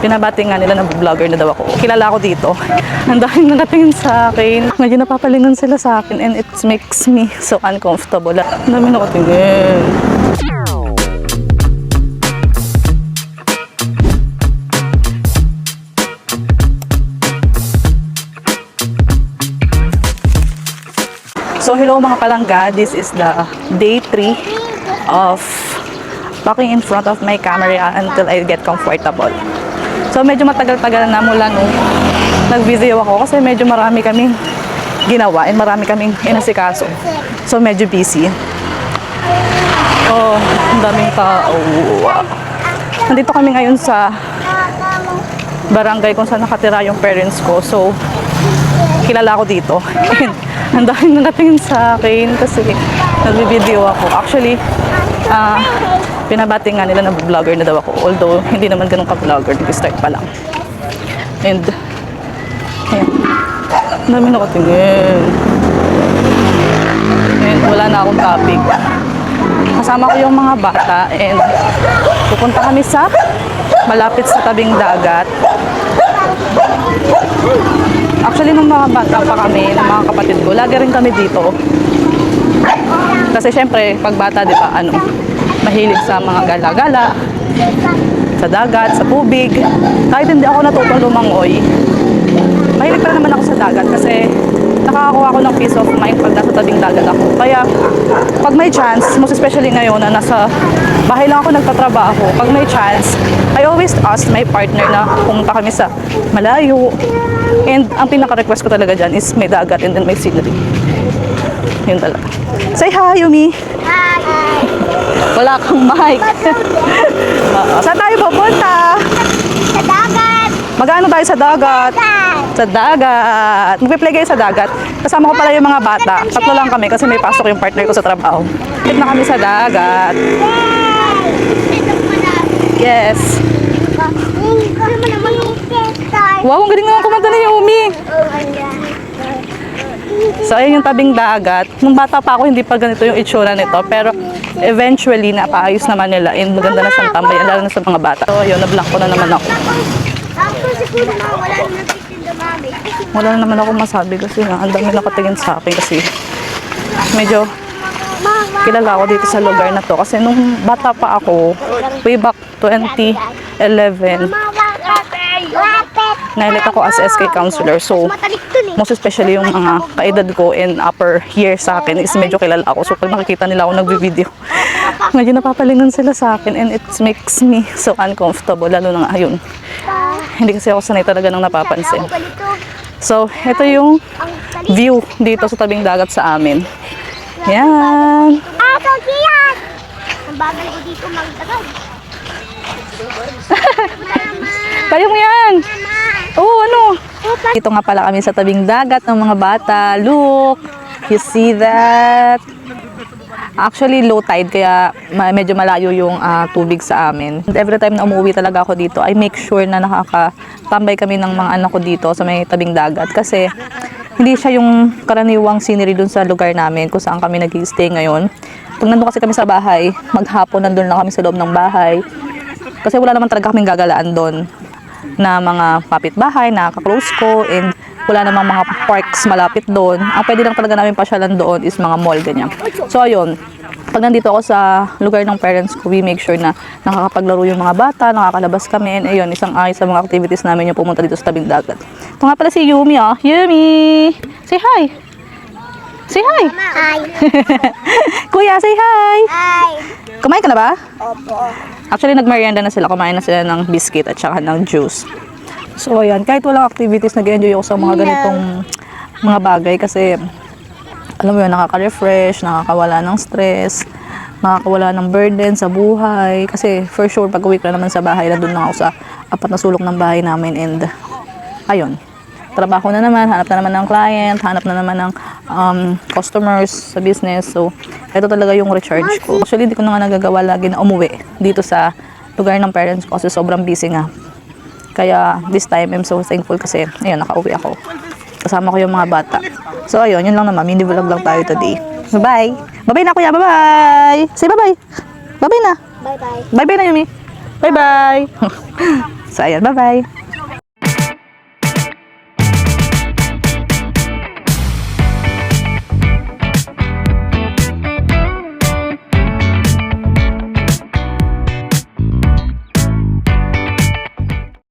Pinabati nga nila na vlogger na daw ako. Kilala ako dito. Ang daming nakatingin sa akin. Medyo napapalingon sila sa akin and it makes me so uncomfortable. Ang daming nakatingin. So hello mga palangga, this is the day 3 of walking in front of my camera until I get comfortable. So medyo matagal-tagal na mula nung nag-video ako kasi medyo marami kaming ginawa and marami kaming inasikaso. So medyo busy. Oh, ang daming tao. Nandito kami ngayon sa barangay kung saan nakatira yung parents ko. So kilala ko dito. Ang daming nakatingin sa akin kasi nag-video ako. Actually, pinabati nga nila na vlogger na daw ako. Although, hindi naman ganun ka-vlogger. Nag-start pa lang. And, ayan. Ang daming nakatingin. And, wala na akong topic. Kasama ko yung mga bata. And, pupunta kami sa malapit sa tabing dagat. Actually, nung mga bata pa kami, ng mga kapatid ko, lagi rin kami dito. Kasi syempre, pag bata, di ba, mahilig sa mga gala-gala, sa dagat, sa tubig. Kahit hindi ako natutong lumangoy, mahilig pa rin naman ako sa dagat kasi nakakakuha ako ng peace of mind pag nasa tabing dagat ako. Kaya, pag may chance, most especially ngayon na nasa bahay lang ako nagtatrabaho, pag may chance, I always ask my partner na pumunta kami sa malayo. And ang pinaka-request ko talaga dyan is may dagat and then may scenery. Yun talaga. Say hi, Yumi! Hi! Wala kang mic. Saan tayo pupunta? Sa dagat! Magano tayo sa dagat? Sa dagat! Magpiplay kayo sa dagat. Kasama ko pala yung mga bata. Tatlo lang kami kasi may pasok yung partner ko sa trabaho. Hit na kami sa dagat. Yes! Wow, ang galing naman kumanta ni Yumi! So, ayun yung tabing dagat. Nung bata pa ako, hindi pa ganito yung itsura nito. Pero, eventually, napaayos naman nila. And maganda na siyang tambayan, lalo na sa mga bata. So, ayun, na-blank ko na naman ako. Wala na naman ako masabi kasi nga, ang dami nakatingin sa akin kasi medyo kilala ako dito sa lugar na to. Kasi nung bata pa ako, way back 2011, nahilit ako as SK counselor. So, most especially yung mga kaedad ko and upper year sa akin is medyo kilala ako. So, pag nakikita nila ako nagbi-video, medyo napapalingon sila sa akin and it makes me so uncomfortable. Lalo na nga, ayun. Hindi kasi ako sanay talaga ng napapansin. So, ito yung view dito sa tabing dagat sa amin. Yan. Yan! Ang bagal ko dito magdagag. Kaya mo yan! Oo, ano? Dito nga pala kami sa tabing dagat ng mga bata. Look! You see that? Actually, low tide, kaya medyo malayo yung tubig sa amin. And every time na umuwi talaga ako dito, I make sure na nakakatambay kami ng mga anak ko dito sa may tabing dagat. Kasi hindi siya yung karaniwang scenery dun sa lugar namin kung saan kami nag-stay ngayon. Pag nandun kasi kami sa bahay, maghapon nandun lang kami sa loob ng bahay. Kasi wala naman talaga kaming gagalaan doon na mga kapitbahay, na ka-close ko, and wala namang mga parks malapit doon. Ang pwede lang talaga namin pasyalan doon is mga mall, ganyan. So, ayun. Pag nandito ako sa lugar ng parents ko, we make sure na nakakapaglaro yung mga bata, nakakalabas kami, and ayun, isang ayos sa mga activities namin yung pumunta dito sa tabing dagat. Ito nga pala si Yumi, oh. Yumi! Say hi! Say hi! Hi! Kuya, say hi! Hi! Kumain ka na ba? Opo. Actually, nagmerienda na sila. Kumain na sila ng biscuit at saka ng juice. So, ayan. Kahit walang activities, nag-enjoy ako sa mga ganitong mga bagay kasi, alam mo yun, nakaka-refresh, nakakawala ng stress, nakakawala ng burden sa buhay. Kasi, for sure, pag uwi ka naman sa bahay, nandun na ako sa apat na sulok ng bahay namin and, ayun. Trabaho na naman, hanap na naman ng client, hanap na naman ng customers sa business. So, ito talaga yung recharge ko. Actually, hindi ko na nga nagagawa lagi na umuwi dito sa lugar ng parents ko kasi sobrang busy nga. Kaya, this time, I'm so thankful kasi, ayun, nakauwi ako. Kasama ko yung mga bata. So, ayun, yun lang naman. Mini vlog lang tayo today. Bye-bye! Bye-bye na, kuya! Bye-bye! Say bye-bye! Bye-bye na! Bye-bye. Bye-bye na, Yumi! Bye-bye! So, ayan, bye-bye.